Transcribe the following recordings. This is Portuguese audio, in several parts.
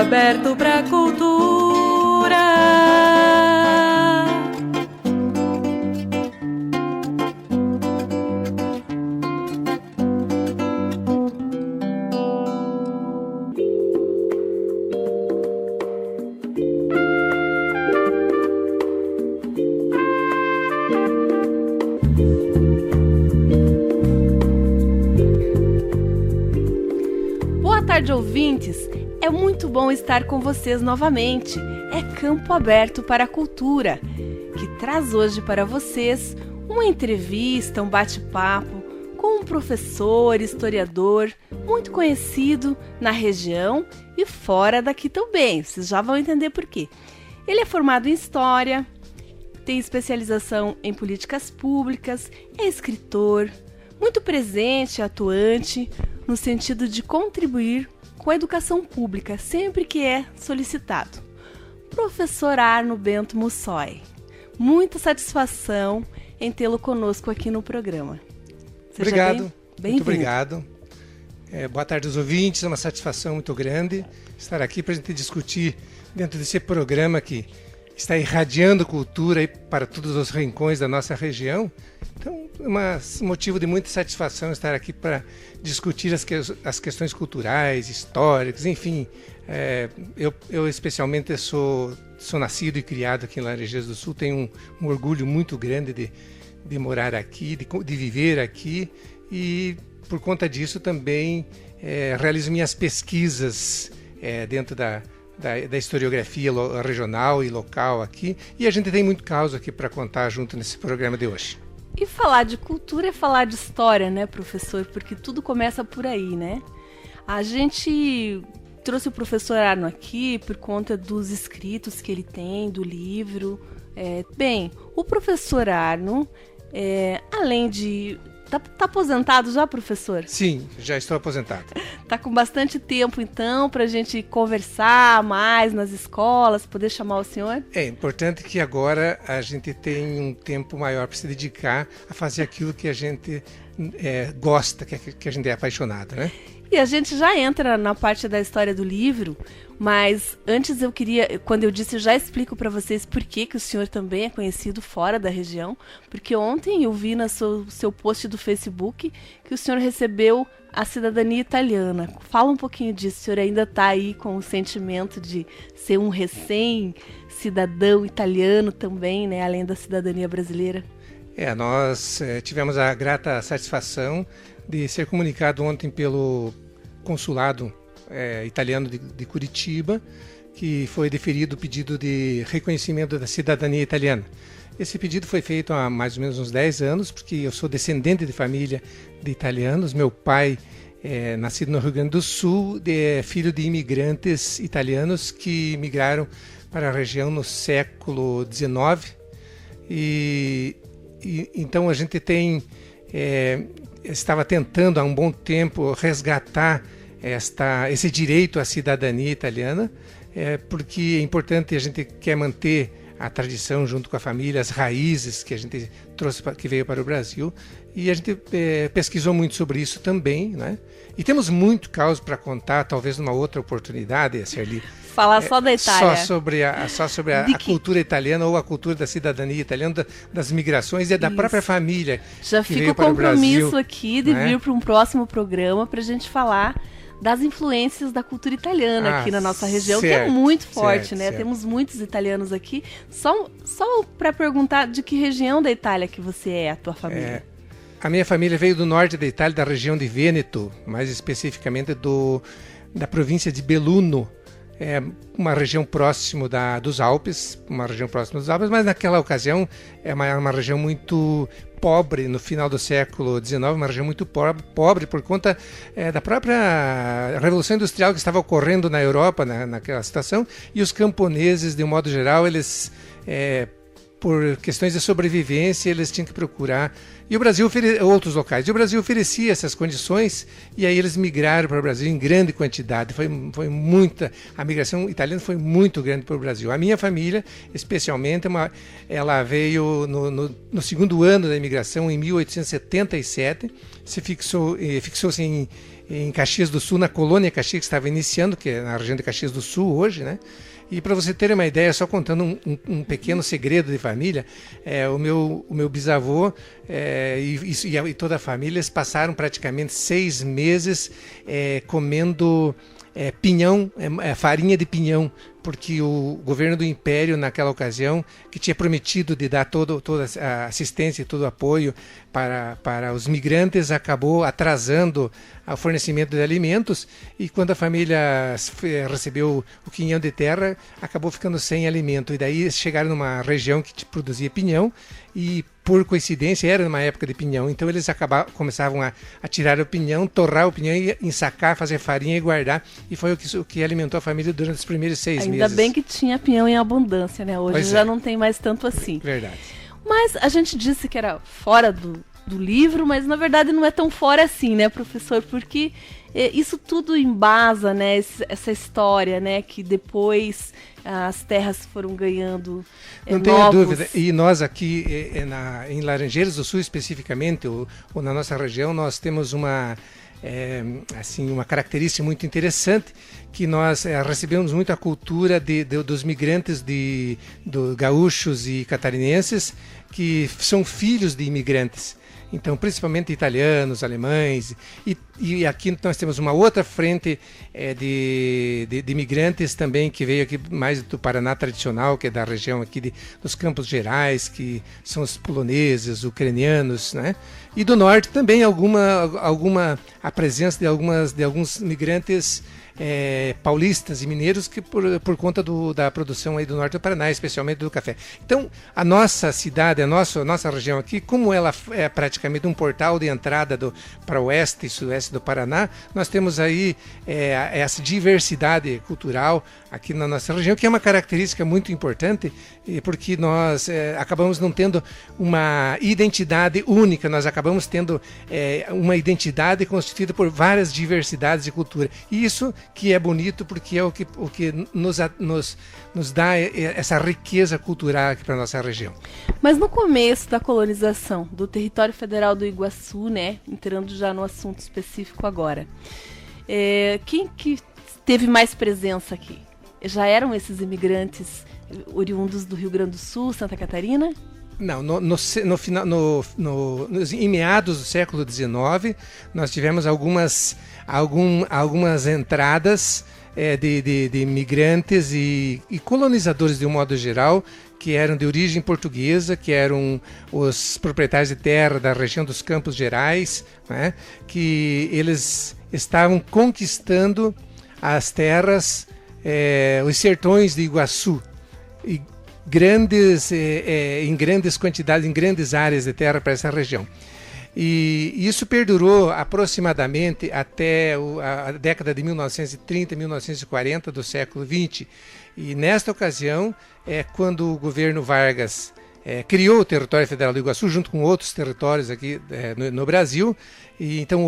aberto pra cultura. Boa tarde, ouvintes! É muito bom estar com vocês novamente. É Campo Aberto para a Cultura, que traz hoje para vocês uma entrevista, um bate-papo com um professor, historiador, muito conhecido na região e fora daqui também. Vocês já vão entender por quê. Ele é formado em História, tem especialização em Políticas Públicas, é escritor, muito presente e atuante no sentido de contribuir com a educação pública sempre que é solicitado. Professor Arno Bento Mussoi, muita satisfação em tê-lo conosco aqui no programa. Seja obrigado, bem-vindo. Muito obrigado. Boa tarde aos ouvintes, é uma satisfação muito grande estar aqui para a gente discutir dentro desse programa que está irradiando cultura aí para todos os rincões da nossa região. Então, é um motivo de muita satisfação estar aqui para discutir as questões culturais, históricas, enfim. Eu especialmente sou nascido e criado aqui em Laranjeiras do Sul, tenho um orgulho muito grande de morar aqui, de viver aqui, e por conta disso também realizo minhas pesquisas dentro da historiografia regional e local aqui, e a gente tem muito caso aqui para contar junto nesse programa de hoje. E falar de cultura é falar de história, né, professor? Porque tudo começa por aí, né? A gente trouxe o professor Arno aqui por conta dos escritos que ele tem, do livro. Bem, o professor Arno, além de... Tá aposentado já, professor? Sim, já estou aposentado. Tá com bastante tempo, então, para a gente conversar mais nas escolas, poder chamar o senhor? É importante que agora a gente tenha um tempo maior para se dedicar a fazer aquilo que a gente gosta, que a gente é apaixonado, né? E a gente já entra na parte da história do livro, mas antes eu queria, quando eu disse, eu já explico para vocês por que o senhor também é conhecido fora da região, porque ontem eu vi no seu post do Facebook que o senhor recebeu a cidadania italiana. Fala um pouquinho disso, o senhor ainda está aí com o sentimento de ser um recém-cidadão italiano também, né, além da cidadania brasileira? Nós tivemos a grata satisfação de ser comunicado ontem pelo consulado italiano de Curitiba, que foi deferido o pedido de reconhecimento da cidadania italiana. Esse pedido foi feito há mais ou menos uns 10 anos, porque eu sou descendente de família de italianos. Meu pai nascido no Rio Grande do Sul, é filho de imigrantes italianos que migraram para a região no século XIX. Então a gente estava tentando há um bom tempo resgatar esse direito à cidadania italiana, porque é importante, a gente quer manter a tradição junto com a família, as raízes que a gente trouxe, que veio para o Brasil, e a gente pesquisou muito sobre isso também, né? E temos muito caos para contar, talvez numa outra oportunidade, Serli. Falar só da Itália. Só sobre a cultura italiana ou a cultura da cidadania italiana, das migrações e da própria família. Já fica o compromisso aqui de vir para um próximo programa para a gente falar das influências da cultura italiana aqui na nossa região, que é muito forte, né? Certo. Temos muitos italianos aqui. Só para perguntar, de que região da Itália que você é, a tua família? A minha família veio do norte da Itália, da região de Vêneto, mais especificamente da província de Belluno. É uma região próximo dos Alpes, mas naquela ocasião é uma região muito pobre no final do século XIX, uma região muito pobre por conta da própria Revolução Industrial que estava ocorrendo na Europa naquela situação, e os camponeses, de um modo geral, eles por questões de sobrevivência, eles tinham que procurar, e o Brasil outros locais. E o Brasil oferecia essas condições, e aí eles migraram para o Brasil em grande quantidade. Foi muita, a migração italiana foi muito grande para o Brasil. A minha família, especialmente, ela veio no segundo ano da imigração, em 1877, fixou-se em Caxias do Sul, na colônia Caxias, que estava iniciando, que é na região de Caxias do Sul hoje, né? E para você ter uma ideia, só contando um pequeno segredo de família, o meu bisavô e toda a família, eles passaram praticamente 6 meses comendo pinhão, farinha de pinhão, porque o governo do Império, naquela ocasião, que tinha prometido de dar toda a assistência e todo o apoio para os migrantes, acabou atrasando o fornecimento de alimentos, e quando a família recebeu o quinhão de terra, acabou ficando sem alimento. E daí chegaram numa região que produzia pinhão, e por coincidência era numa época de pinhão, então eles começavam a tirar o pinhão, torrar o pinhão e ensacar, fazer farinha e guardar, e foi o que alimentou a família durante os primeiros 6 meses. Ainda bem que tinha pinhão em abundância, né? Hoje já não tem mais tanto assim. Verdade. Mas a gente disse que era fora do livro, mas na verdade não é tão fora assim, né, professor? Porque isso tudo embasa, né, essa história, né, que depois as terras foram ganhando Não tenha dúvida. E nós aqui em Laranjeiras do Sul especificamente, ou na nossa região, nós temos uma característica muito interessante, que nós recebemos muito a cultura dos migrantes do gaúchos e catarinenses, que são filhos de imigrantes. Então, principalmente italianos, alemães, e aqui nós temos uma outra frente de imigrantes também, que veio aqui mais do Paraná tradicional, que é da região aqui dos Campos Gerais, que são os poloneses, ucranianos, né? E do norte também a presença de alguns migrantes paulistas e mineiros, que por conta da produção aí do norte do Paraná, especialmente do café. Então, a nossa cidade, a nossa região aqui, como ela é praticamente um portal de entrada para o oeste e sudeste do Paraná, nós temos aí essa diversidade cultural aqui na nossa região, que é uma característica muito importante, porque nós acabamos não tendo uma identidade única, nós acabamos tendo uma identidade constituída por várias diversidades de cultura. E isso que é bonito, porque é o que nos dá essa riqueza cultural aqui para a nossa região. Mas no começo da colonização do território federal do Iguaçu, né, entrando já no assunto específico agora, quem que teve mais presença aqui? Já eram esses imigrantes oriundos do Rio Grande do Sul, Santa Catarina? Não, em meados do século XIX, nós tivemos algumas entradas de imigrantes e colonizadores de um modo geral, que eram de origem portuguesa, que eram os proprietários de terra da região dos Campos Gerais, né, que eles estavam conquistando as terras, os sertões de Iguaçu, em grandes quantidades, em grandes áreas de terra para essa região. E isso perdurou aproximadamente até a década de 1930, 1940 do século XX. E nesta ocasião, quando o governo Vargas criou o território federal do Iguaçu, junto com outros territórios aqui no Brasil, e então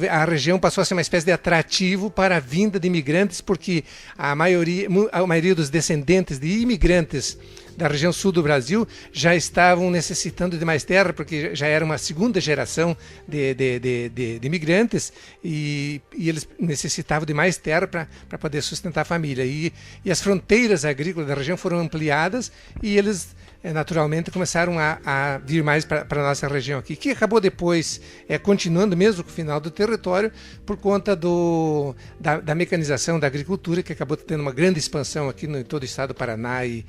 a região passou a ser uma espécie de atrativo para a vinda de imigrantes, porque a maioria dos descendentes de imigrantes da região sul do Brasil já estavam necessitando de mais terra, porque já era uma segunda geração de imigrantes, e eles necessitavam de mais terra para poder sustentar a família. E as fronteiras agrícolas da região foram ampliadas, e eles naturalmente começaram a vir mais para a nossa região aqui, que acabou depois continuando mesmo com o final do território, por conta da mecanização da agricultura, que acabou tendo uma grande expansão aqui em todo o estado do Paraná e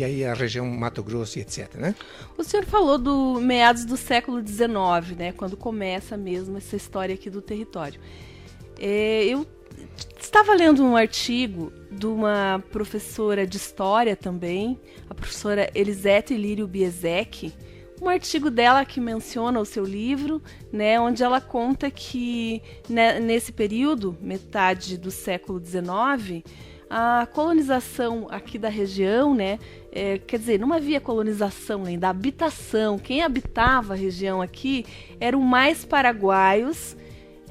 aí a região Mato Grosso e etc. Né? O senhor falou do meados do século XIX, né, quando começa mesmo essa história aqui do território. Eu estava lendo um artigo de uma professora de história também, a professora Elisete Lírio Biesek, um artigo dela que menciona o seu livro, né, onde ela conta que nesse período, metade do século XIX, a colonização aqui da região, né, quer dizer, não havia colonização ainda, habitação. Quem habitava a região aqui eram mais paraguaios.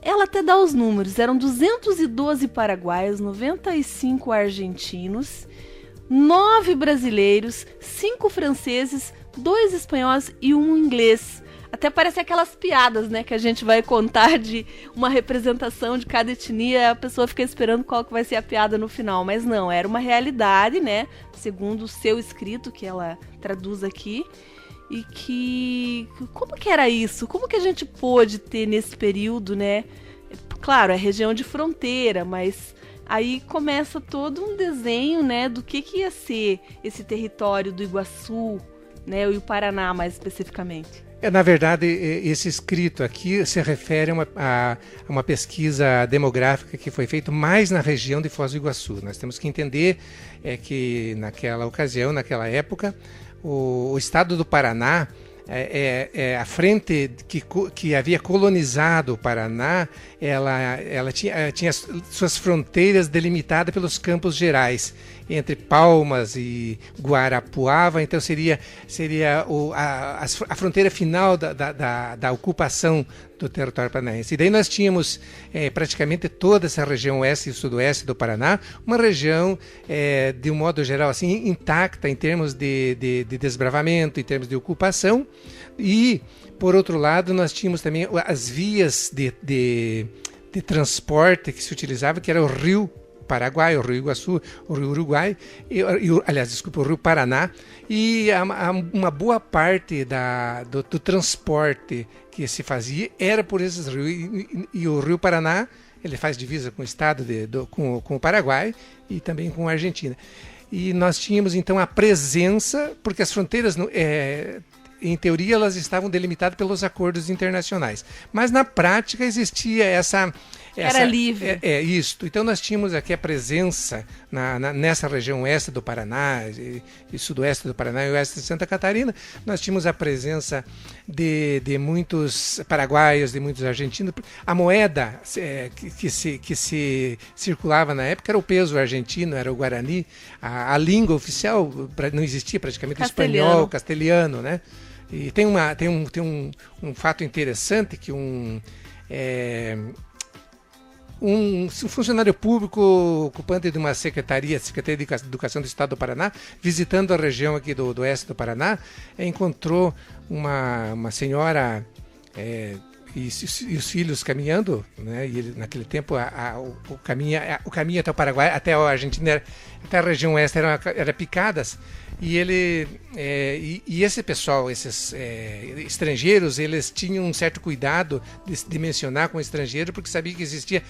Ela até dá os números, eram 212 paraguaios, 95 argentinos, 9 brasileiros, 5 franceses, 2 espanhóis e 1 inglês. Até parece aquelas piadas, né, que a gente vai contar de uma representação de cada etnia, a pessoa fica esperando qual que vai ser a piada no final, mas não, era uma realidade, né, segundo o seu escrito, que ela traduz aqui, e que... Como que era isso? Como que a gente pôde ter nesse período, né? Claro, é região de fronteira, mas aí começa todo um desenho, né, do que ia ser esse território do Iguaçu, né, e o Paraná mais especificamente. Na verdade, esse escrito aqui se refere a uma pesquisa demográfica que foi feita mais na região de Foz do Iguaçu. Nós temos que entender que naquela ocasião, naquela época, o estado do Paraná, a frente que havia colonizado o Paraná, ela tinha suas fronteiras delimitadas pelos Campos Gerais, entre Palmas e Guarapuava. Então seria a fronteira final da ocupação do território paranaense. E daí nós tínhamos praticamente toda essa região oeste e sudoeste do Paraná, uma região, de um modo geral, assim, intacta em termos de desbravamento, em termos de ocupação. E, por outro lado, nós tínhamos também as vias de transporte que se utilizava, que era o Rio Paraguai, o Rio Iguaçu, o Rio Uruguai, o Rio Paraná, e uma boa parte do transporte que se fazia era por esses rios, e o Rio Paraná, ele faz divisa com o estado, com o Paraguai e também com a Argentina. E nós tínhamos então a presença, porque as fronteiras, em teoria, elas estavam delimitadas pelos acordos internacionais, mas na prática existia era livre. Isso. Então nós tínhamos aqui a presença nessa região oeste do Paraná, e sudoeste do Paraná e oeste de Santa Catarina. Nós tínhamos a presença de muitos paraguaios, de muitos argentinos. A moeda que se circulava na época era o peso argentino, era o Guarani. A língua oficial não existia praticamente, espanhol, castelhano, né? E tem um fato interessante que um funcionário público ocupante de uma Secretaria de Educação do Estado do Paraná, visitando a região aqui do oeste do Paraná, encontrou uma senhora e os filhos caminhando, né? E ele, naquele tempo o caminho até o Paraguai, até a Argentina, até a região oeste era picadas. E esse pessoal, esses estrangeiros, eles tinham um certo cuidado de mencionar com o estrangeiro, porque sabia que existia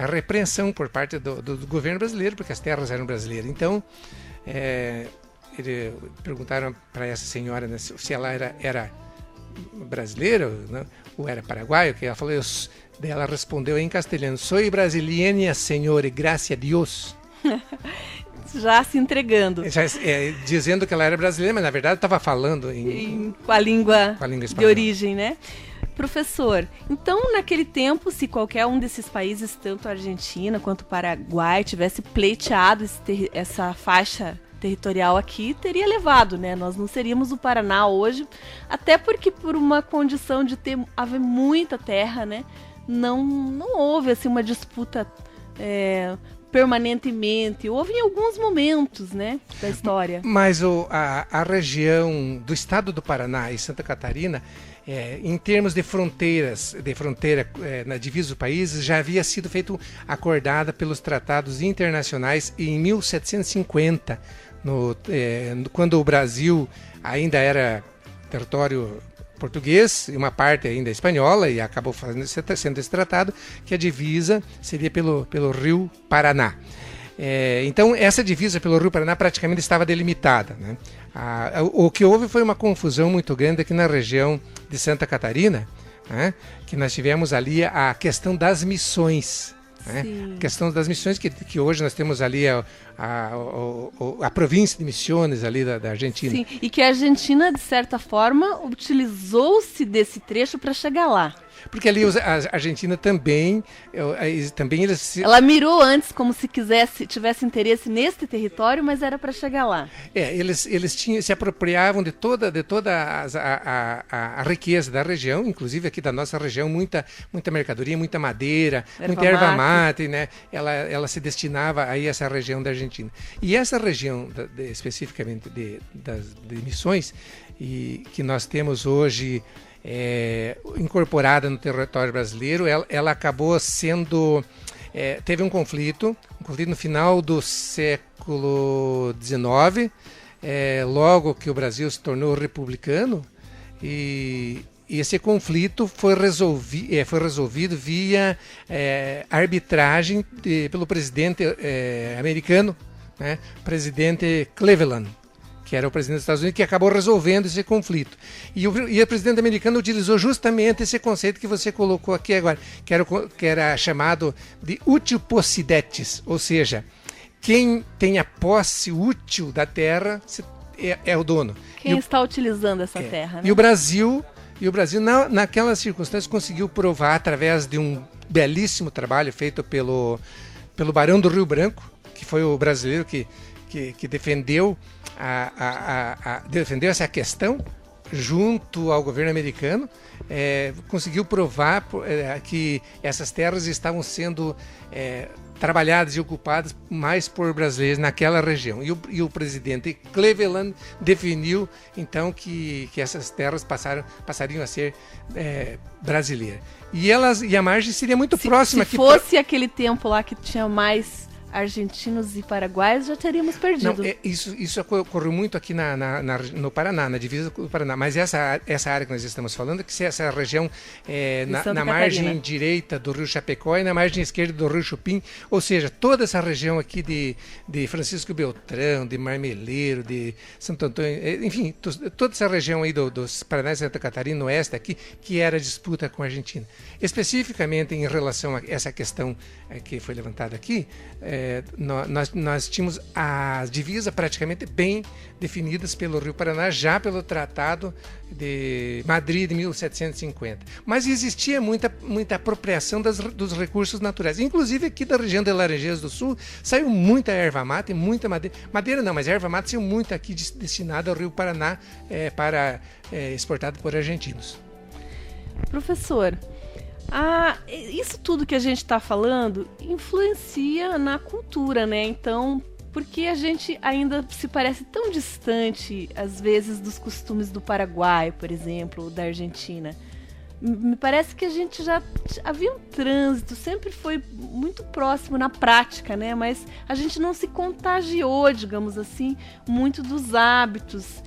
repreensão por parte do governo brasileiro, porque as terras eram brasileiras. Então, perguntaram para essa senhora, né, se ela era brasileira, né, ou era paraguaia, que ela falou, daí ela respondeu em castelhano: "Soy brasileña, senhor, e graças a Deus." Já se entregando. Dizendo que ela era brasileira, mas na verdade estava falando com a língua de origem, né? Professor, então naquele tempo, se qualquer um desses países, tanto a Argentina quanto o Paraguai, tivesse pleiteado essa faixa territorial aqui, teria levado, né? Nós não seríamos o Paraná hoje, até porque por uma condição de haver muita terra, né? Não houve assim uma disputa permanentemente. Houve em alguns momentos, né, da história. Mas a região do estado do Paraná e Santa Catarina, em termos de fronteira na divisa dos países, já havia sido acordada pelos tratados internacionais em 1750, quando o Brasil ainda era território português e uma parte ainda espanhola, e acabou sendo esse tratado, que a divisa seria pelo Rio Paraná. Então essa divisa pelo Rio Paraná praticamente estava delimitada, né? O que houve foi uma confusão muito grande aqui na região de Santa Catarina, né? Que nós tivemos ali a questão das missões. A questão das missões, que hoje nós temos ali a província de Misiones ali da Argentina. Sim, e que a Argentina, de certa forma, utilizou-se desse trecho para chegar lá. Porque ali a Argentina também eles... Ela mirou antes como se tivesse interesse neste território, mas era para chegar lá. Eles se apropriavam de toda a riqueza da região, inclusive aqui da nossa região, muita mercadoria, muita madeira, muita erva mate, né? Ela se destinava a essa região da Argentina. E essa região, especificamente de Missões, e que nós temos hoje incorporada no território brasileiro, ela acabou sendo... teve um conflito no final do século XIX, logo que o Brasil se tornou republicano, e esse conflito foi resolvido via arbitragem pelo presidente americano, né, presidente Cleveland, que era o presidente dos Estados Unidos, que acabou resolvendo esse conflito. E o presidente americano utilizou justamente esse conceito que você colocou aqui agora, que era chamado de útil possidetis, ou seja, quem tem a posse útil da terra é o dono. Quem está utilizando essa terra, né? E o Brasil, naquelas circunstâncias, conseguiu provar, através de um belíssimo trabalho feito pelo Barão do Rio Branco, que foi o brasileiro que defendeu defendeu essa questão junto ao governo americano, conseguiu provar que essas terras estavam sendo trabalhadas e ocupadas mais por brasileiros naquela região. E o presidente Cleveland definiu, então, que essas terras passariam a ser brasileiras. E a margem seria muito próxima. Se fosse aquele tempo lá que tinha mais argentinos e paraguaios, já teríamos perdido. Não, isso ocorreu muito aqui no Paraná, na divisa do Paraná. Mas essa área que nós estamos falando, que é essa região na margem direita do rio Chapecó e na margem esquerda do rio Chupim, ou seja, toda essa região aqui de Francisco Beltrão, de Marmeleiro, de Santo Antônio, enfim, toda essa região aí dos Paraná e Santa Catarina, no oeste aqui, que era disputa com a Argentina. Especificamente em relação a essa questão que foi levantada aqui, nós tínhamos as divisas praticamente bem definidas pelo Rio Paraná, já pelo Tratado de Madrid de 1750. Mas existia muita apropriação dos recursos naturais. Inclusive aqui da região de Laranjeiras do Sul saiu muita erva mata e muita madeira. Madeira não, mas erva mata saiu muito aqui destinada ao Rio Paraná para exportado por argentinos. Professor, isso tudo que a gente está falando influencia na cultura, né? Então, porque a gente ainda se parece tão distante, às vezes, dos costumes do Paraguai, por exemplo, ou da Argentina. Me parece que a gente já havia um trânsito, sempre foi muito próximo na prática, né? Mas a gente não se contagiou, digamos assim, muito dos hábitos.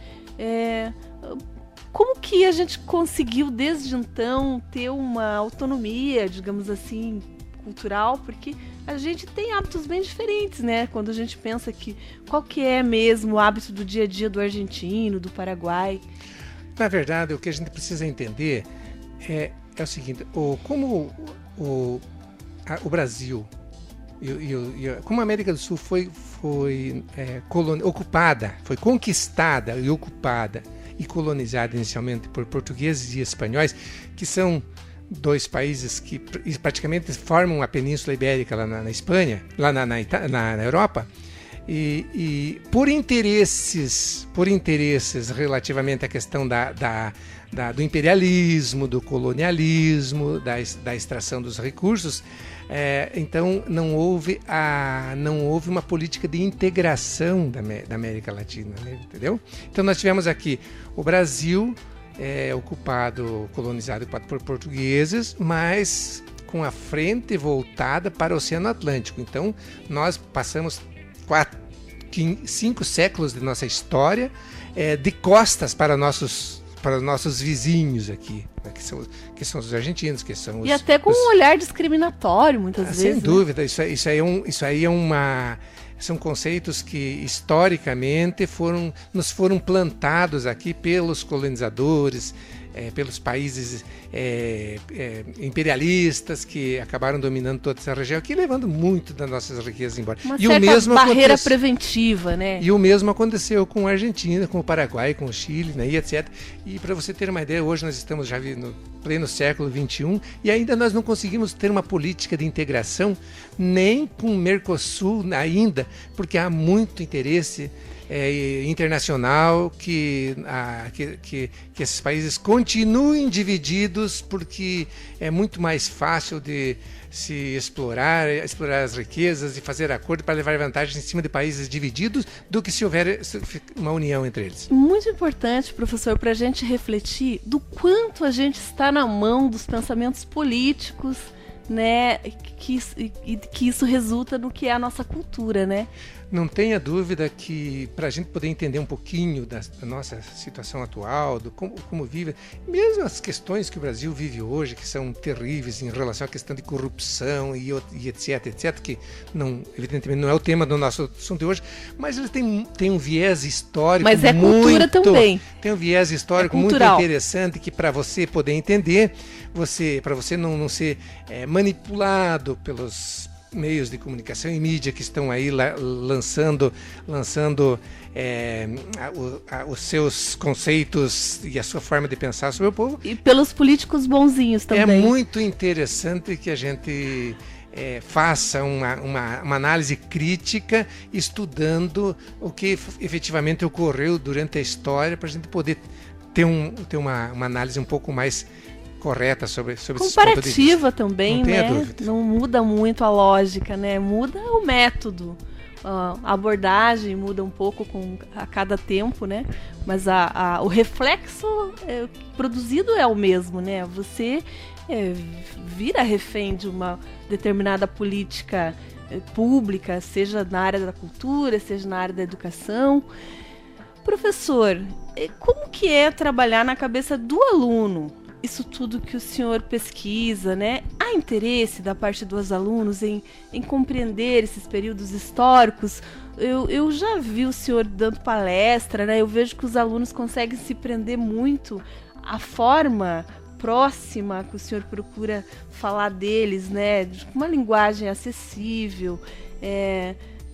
Como que a gente conseguiu, desde então, ter uma autonomia, digamos assim, cultural? Porque a gente tem hábitos bem diferentes, né? Quando a gente pensa qual que é mesmo o hábito do dia a dia do argentino, do Paraguai. Na verdade, o que a gente precisa entender é o seguinte, como o Brasil, como a América do Sul foi ocupada, foi conquistada e ocupada e colonizada inicialmente por portugueses e espanhóis, que são dois países que praticamente formam a Península Ibérica lá na Espanha, lá na Europa, e por interesses relativamente à questão do imperialismo, do colonialismo, da extração dos recursos, então não houve uma política de integração da América Latina, né? Entendeu? Então nós tivemos aqui o Brasil colonizado por portugueses, mas com a frente voltada para o Oceano Atlântico. Então nós passamos 5 séculos de nossa história de costas para os nossos vizinhos aqui, né, que são os argentinos, que são e até com um olhar discriminatório, muitas vezes. Sem dúvida, isso aí são conceitos que historicamente nos foram plantados aqui pelos colonizadores, pelos países imperialistas que acabaram dominando toda essa região aqui, levando muito das nossas riquezas embora. Uma certa barreira preventiva, né? E o mesmo aconteceu com a Argentina, com o Paraguai, com o Chile, né, e etc. E para você ter uma ideia, hoje nós estamos já no pleno século XXI e ainda nós não conseguimos ter uma política de integração nem com o Mercosul ainda, porque há muito interesse internacional que esses países continuem divididos, porque é muito mais fácil de se explorar as riquezas e fazer acordo para levar vantagens em cima de países divididos do que se houver uma união entre eles. Muito importante, professor, para a gente refletir do quanto a gente está na mão dos pensamentos políticos, né, que isso resulta no que é a nossa cultura, né? Não tenha dúvida que, para a gente poder entender um pouquinho da nossa situação atual, do como vive, mesmo as questões que o Brasil vive hoje, que são terríveis em relação à questão de corrupção e etc, que não, evidentemente não é o tema do nosso assunto de hoje, mas ele tem um viés histórico muito... Mas é cultura também. Tem um viés histórico muito interessante que, para você poder entender, para você não ser manipulado pelos meios de comunicação e mídia que estão aí lançando os seus conceitos e a sua forma de pensar sobre o povo. E pelos políticos bonzinhos também. É muito interessante que a gente faça uma análise crítica, estudando o que efetivamente ocorreu durante a história, para a gente poder ter uma análise um pouco mais correta sobre esse ponto de vista. Comparativa também, não tenha né? dúvida. Não muda muito a lógica, né? Muda o método. A abordagem muda um pouco a cada tempo, né? Mas o reflexo produzido é o mesmo, né? Você vira refém de uma determinada política pública, seja na área da cultura, seja na área da educação. Professor, como que é trabalhar na cabeça do aluno? Isso tudo que o senhor pesquisa, né? Há interesse da parte dos alunos em compreender esses períodos históricos? Eu já vi o senhor dando palestra, né? Eu vejo que os alunos conseguem se prender muito à forma próxima que o senhor procura falar deles, né? De uma linguagem acessível,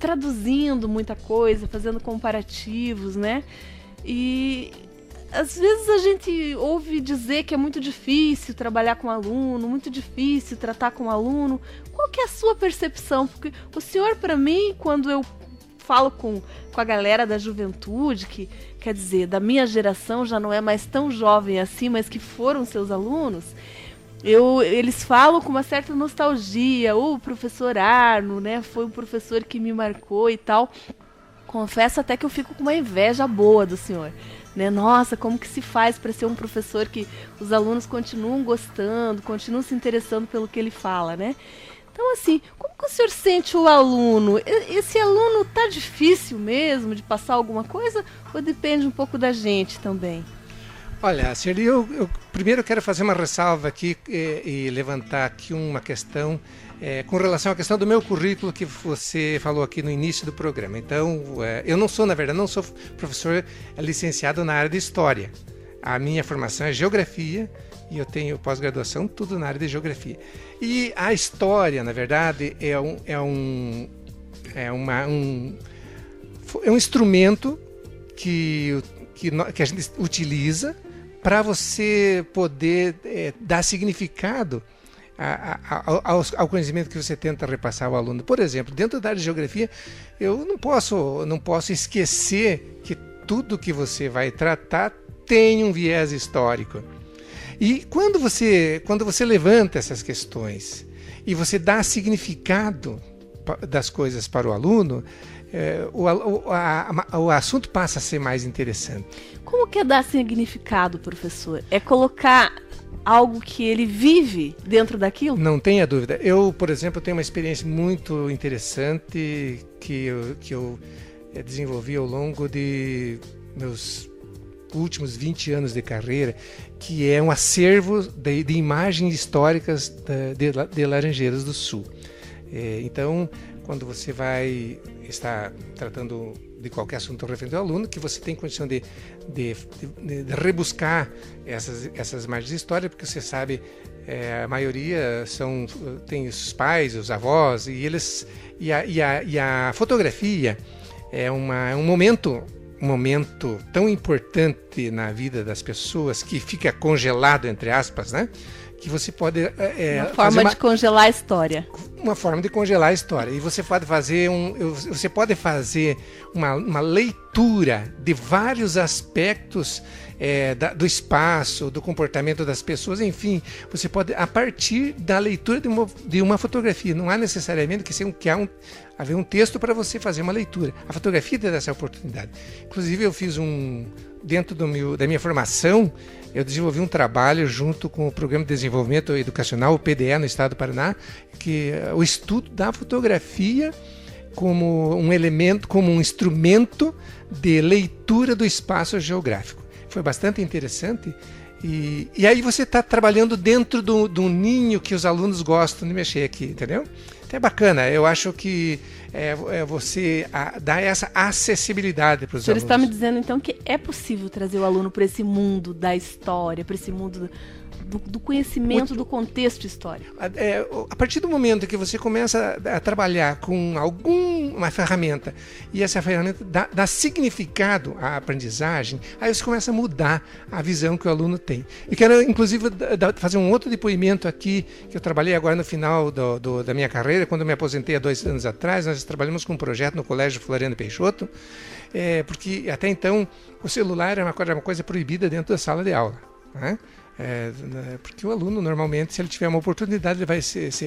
traduzindo muita coisa, fazendo comparativos, né? E às vezes a gente ouve dizer que é muito difícil trabalhar com aluno, muito difícil tratar com aluno. Qual que é a sua percepção? Porque o senhor, para mim, quando eu falo com a galera da juventude, que quer dizer, da minha geração, já não é mais tão jovem assim, mas que foram seus alunos, eles falam com uma certa nostalgia. O professor Arno, né, foi um professor que me marcou e tal. Confesso até que eu fico com uma inveja boa do senhor. Né? Nossa, como que se faz para ser um professor que os alunos continuam gostando, continuam se interessando pelo que ele fala, né? Então, assim, como que o senhor sente o aluno? Esse aluno tá difícil mesmo de passar alguma coisa ou depende um pouco da gente também? Olha, Shirley, eu primeiro quero fazer uma ressalva aqui e levantar aqui uma questão com relação à questão do meu currículo que você falou aqui no início do programa. Então, eu não sou, na verdade, não sou professor licenciado na área de História. A minha formação é Geografia e eu tenho pós-graduação tudo na área de Geografia. E a História, na verdade, é um instrumento que a gente utiliza para você poder dar significado ao conhecimento que você tenta repassar ao aluno. Por exemplo, dentro da área de Geografia, eu não posso esquecer que tudo que você vai tratar tem um viés histórico. E quando você levanta essas questões e você dá significado das coisas para o aluno, o assunto passa a ser mais interessante. Como que é dar significado, professor? É colocar algo que ele vive dentro daquilo? Não tenha dúvida. Eu, por exemplo, tenho uma experiência muito interessante que eu desenvolvi ao longo de meus últimos 20 anos de carreira, que é um acervo de imagens históricas de Laranjeiras do Sul. Então, quando você vai estar tratando de qualquer assunto referente ao aluno, que você tem condição de rebuscar essas imagens de história, porque você sabe, a maioria tem os pais, os avós, e a fotografia é um momento tão importante na vida das pessoas, que fica congelado, entre aspas, né? que você pode... uma forma de congelar a história. Uma forma de congelar a história. E você pode fazer uma leitura de vários aspectos do espaço, do comportamento das pessoas, enfim, você pode, a partir da leitura de uma fotografia, não há necessariamente haver um texto para você fazer uma leitura. A fotografia te dá essa oportunidade. Inclusive, eu fiz dentro da minha formação, eu desenvolvi um trabalho junto com o Programa de Desenvolvimento Educacional, o PDE, no estado do Paraná, que é o estudo da fotografia como um elemento, como um instrumento de leitura do espaço geográfico. Foi bastante interessante. E aí você está trabalhando dentro do ninho que os alunos gostam de mexer aqui, entendeu? Então é bacana, eu acho que você dá essa acessibilidade para os alunos. O senhor está me dizendo então que é possível trazer o aluno para esse mundo da história, para esse mundo do conhecimento do contexto histórico. A partir do momento que você começa a trabalhar com uma ferramenta e essa ferramenta dá significado à aprendizagem, aí você começa a mudar a visão que o aluno tem. Eu quero, inclusive, fazer um outro depoimento aqui, que eu trabalhei agora no final da minha carreira, quando eu me aposentei há 2 anos atrás. Nós trabalhamos com um projeto no Colégio Floriano Peixoto, porque até então o celular era uma coisa proibida dentro da sala de aula, né? Porque o aluno, normalmente, se ele tiver uma oportunidade, ele vai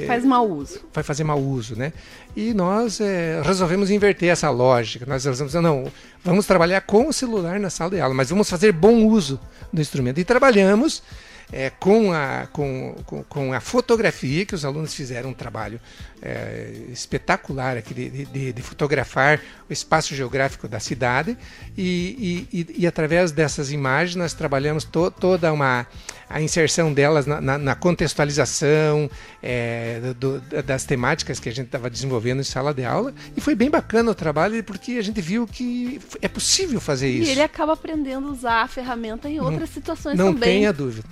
faz mau uso. Vai fazer mau uso, né? E nós resolvemos inverter essa lógica. Nós resolvemos, não, vamos trabalhar com o celular na sala de aula, mas vamos fazer bom uso do instrumento. E trabalhamos com a fotografia, que os alunos fizeram um trabalho espetacular aqui de fotografar o espaço geográfico da cidade, e através dessas imagens nós trabalhamos toda a inserção delas na contextualização das temáticas que a gente estava desenvolvendo em sala de aula, e foi bem bacana o trabalho, porque a gente viu que é possível fazer isso. E ele acaba aprendendo a usar a ferramenta em outras situações também. Não tenha dúvida.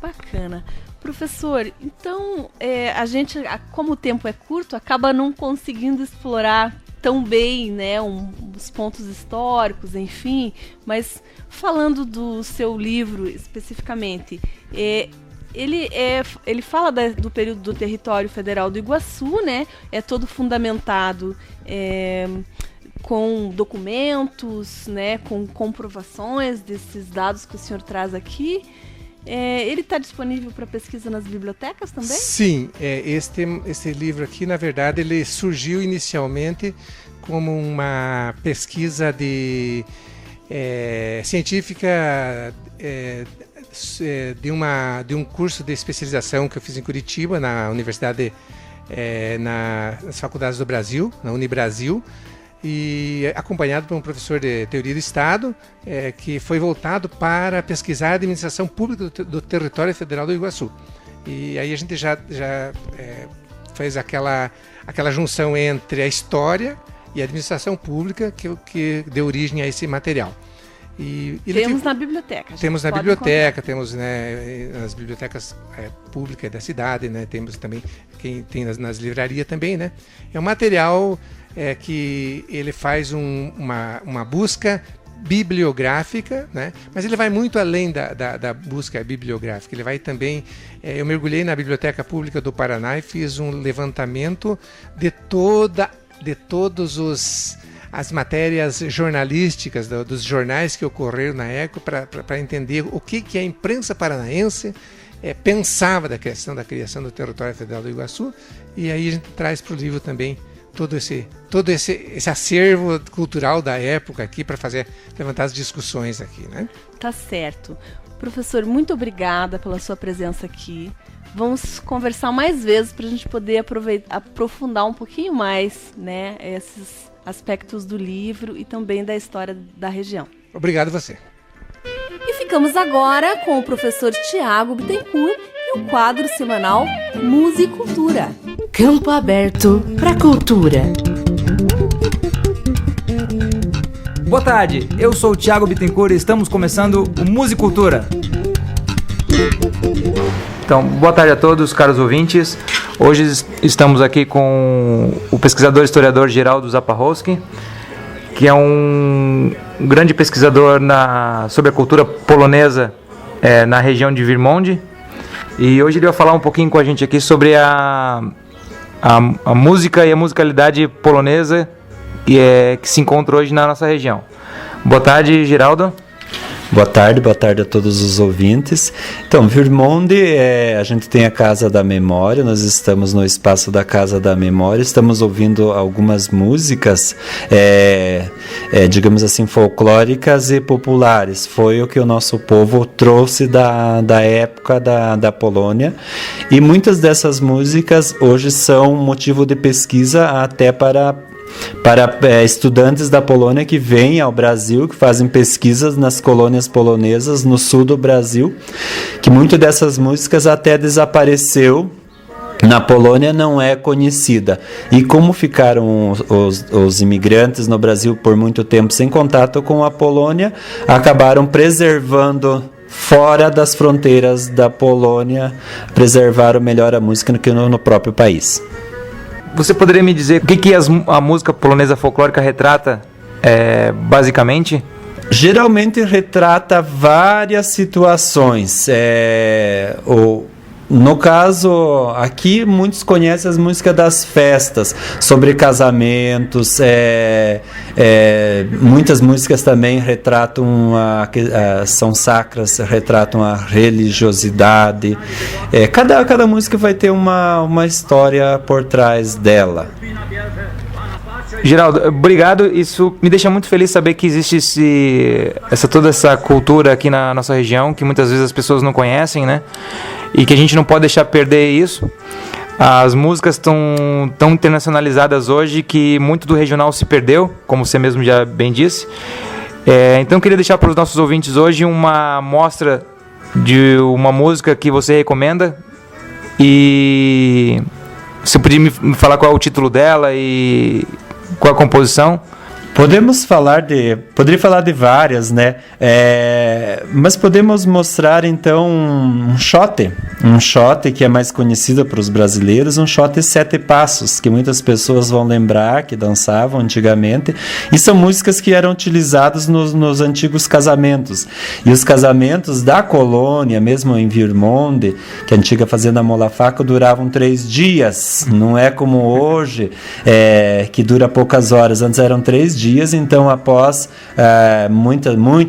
Bacana. Professor, então a gente, como o tempo é curto, acaba não conseguindo explorar tão bem, né, os pontos históricos, enfim, mas falando do seu livro especificamente, ele fala do período do território federal do Iguaçu, né, é todo fundamentado com documentos, né, com comprovações desses dados que o senhor traz aqui. Ele está disponível para pesquisa nas bibliotecas também? Sim, este livro aqui, na verdade, ele surgiu inicialmente como uma pesquisa científica de um curso de especialização que eu fiz em Curitiba, na Universidade, nas Faculdades do Brasil, na Unibrasil, e acompanhado por um professor de Teoria do Estado, que foi voltado para pesquisar a administração pública do território federal do Iguaçu. E aí a gente já fez aquela junção entre a história e a administração pública que deu origem a esse material. Temos na biblioteca. Temos na biblioteca, temos nas bibliotecas públicas da cidade, né? Temos também, quem tem nas livrarias também, né? É um material que ele faz uma busca bibliográfica, né? Mas ele vai muito além da busca bibliográfica. Ele vai também... eu mergulhei na Biblioteca Pública do Paraná e fiz um levantamento de todos as matérias jornalísticas dos jornais que ocorreram na época, para entender o que a imprensa paranaense pensava da questão da criação do território federal do Iguaçu. E aí a gente traz para o livro também todo esse acervo cultural da época aqui, para levantar as discussões aqui, né? Tá certo. Professor, muito obrigada pela sua presença aqui. Vamos conversar mais vezes para a gente poder aprofundar um pouquinho mais, né, esses aspectos do livro e também da história da região. Obrigado a você. E ficamos agora com o professor Tiago Bittencourt e o quadro semanal Musicultura. Campo aberto para cultura. Boa tarde, eu sou o Tiago Bittencourt e estamos começando o Musicultura. Então, boa tarde a todos, caros ouvintes. Hoje estamos aqui com o pesquisador historiador Geraldo Zapachowski, que é um grande pesquisador sobre a cultura polonesa na região de Virmonde. e hoje ele vai falar um pouquinho com a gente aqui sobre a música e a musicalidade polonesa que se encontra hoje na nossa região. Boa tarde, Geraldo. Boa tarde a todos os ouvintes. Então, Virmonde, a gente tem a Casa da Memória, nós estamos no espaço da Casa da Memória, estamos ouvindo algumas músicas, digamos assim, folclóricas e populares. Foi o que o nosso povo trouxe da época da Polônia, e muitas dessas músicas hoje são motivo de pesquisa até para estudantes da Polônia que vêm ao Brasil, que fazem pesquisas nas colônias polonesas no sul do Brasil, que muitas dessas músicas até desapareceu na Polônia, não é conhecida. E como ficaram os imigrantes no Brasil por muito tempo sem contato com a Polônia, acabaram preservando fora das fronteiras da Polônia, preservaram melhor a música do que no próprio país. Você poderia me dizer o que a música polonesa folclórica retrata, basicamente? Geralmente retrata várias situações. No caso, aqui muitos conhecem as músicas das festas, sobre casamentos, muitas músicas também retratam, são sacras, retratam a religiosidade. Cada música vai ter uma história por trás dela. Geraldo, obrigado. Isso me deixa muito feliz saber que existe toda essa cultura aqui na nossa região, que muitas vezes as pessoas não conhecem, né? E que a gente não pode deixar perder isso. As músicas estão tão internacionalizadas hoje que muito do regional se perdeu, como você mesmo já bem disse. Então eu queria deixar para os nossos ouvintes hoje uma amostra de uma música que você recomenda, e você podia me falar qual é o título dela e qual a composição? Poderia falar de várias, né? Mas podemos mostrar então um shot que é mais conhecido para os brasileiros, um shot 7 passos, que muitas pessoas vão lembrar, que dançavam antigamente, e são músicas que eram utilizadas nos antigos casamentos. E os casamentos da colônia, mesmo em Virmonde, que é a antiga fazenda Molafaco, duravam 3 dias, não é como hoje, que dura poucas horas. Antes eram 3 dias. Então, após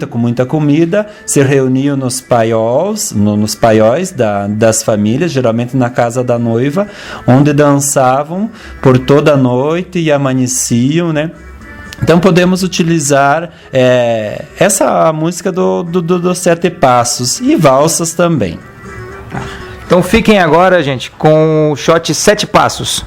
com muita comida, se reuniam nos paióis das famílias, geralmente na casa da noiva, onde dançavam por toda a noite e amanheciam, né? Então podemos utilizar essa música dos 7 passos e valsas também. Então fiquem agora, gente, com o shot 7 passos.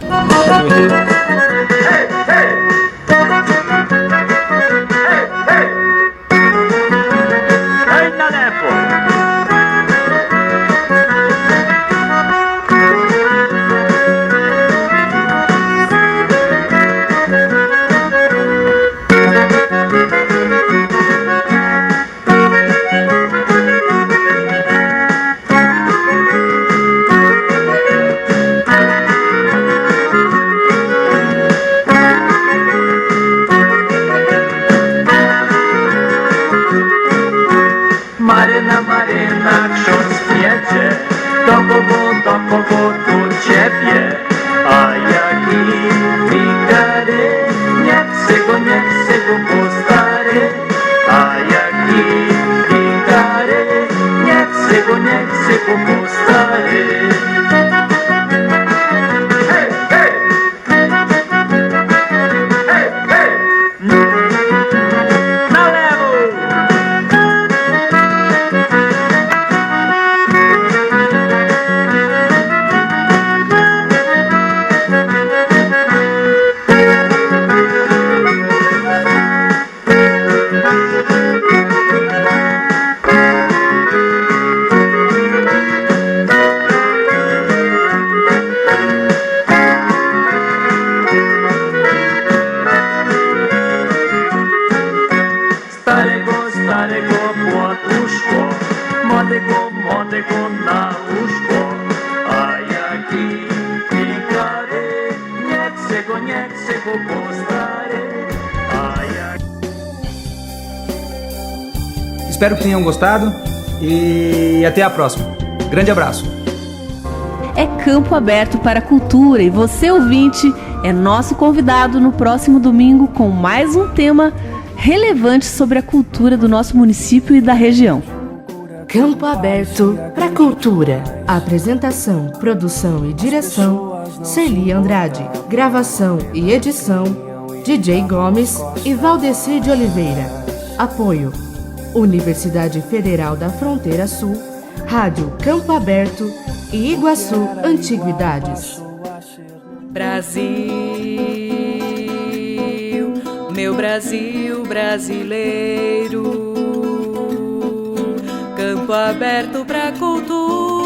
Espero que tenham gostado e até a próxima. Grande abraço. é Campo Aberto para a Cultura e você, ouvinte, é nosso convidado no próximo domingo com mais um tema relevante sobre a cultura do nosso município e da região. Campo Aberto para a Cultura. Apresentação, produção e direção, Celi Andrade. Gravação e edição, DJ Gomes e Valdeci de Oliveira. Apoio, Universidade Federal da Fronteira Sul, Rádio Campo Aberto e Iguaçu Antiguidades. Brasil, meu Brasil brasileiro, campo aberto pra cultura.